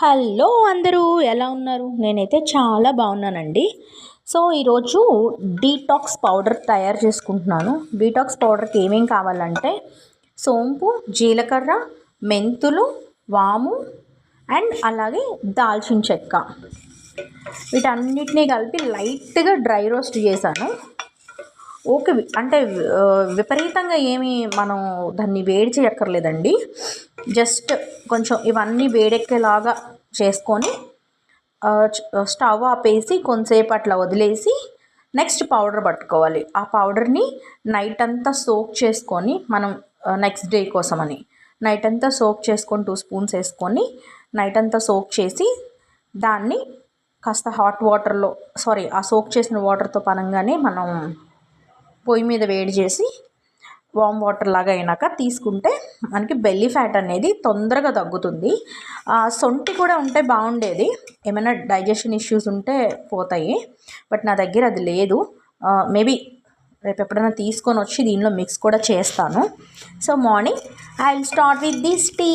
Hello అందరూ ఎలా ఉన్నారు? నేనైతే చాలా బాగున్నానండి. సో ఈరోజు డీటాక్స్ పౌడర్ తయారు చేసుకుంటున్నాను. డీటాక్స్ పౌడర్కి ఏమేం కావాలంటే సోంపు, జీలకర్ర, మెంతులు, వాము అండ్ అలాగే దాల్చిన చెక్క, వీటన్నిటినీ కలిపి లైట్గా డ్రై రోస్ట్ చేశాను. ఓకే, అంటే విపరీతంగా ఏమి మనం దాన్ని వేడి చేయక్కర్లేదండి. జస్ట్ కొంచెం ఇవన్నీ వేడెక్కేలాగా చేసుకొని స్టవ్ ఆపేసి కొంతసేపు అట్లా వదిలేసి నెక్స్ట్ పౌడర్ పట్టుకోవాలి. ఆ పౌడర్ని నైట్ అంతా సోక్ చేసుకొని మనం నెక్స్ట్ డే కోసమని నైట్ అంతా సోక్ చేసుకొని 2 స్పూన్స్ వేసుకొని నైట్ అంతా సోక్ చేసి దాన్ని కాస్త హాట్ వాటర్లో ఆ సోక్ చేసిన వాటర్తో పనంగానే మనం పొయ్యి మీద వేడి చేసి వామ్ వాటర్ లాగా అయినాక తీసుకుంటే మనకి బెల్లీ ఫ్యాట్ అనేది తొందరగా తగ్గుతుంది. సొంటి కూడా ఉంటే బాగుండేది, ఏమైనా డైజెషన్ ఇష్యూస్ ఉంటే పోతాయి. బట్ నా దగ్గర అది లేదు. మేబీ రేపు ఎప్పుడైనా తీసుకొని వచ్చి దీనిలో మిక్స్ కూడా చేస్తాను. So morning I will start with this tea.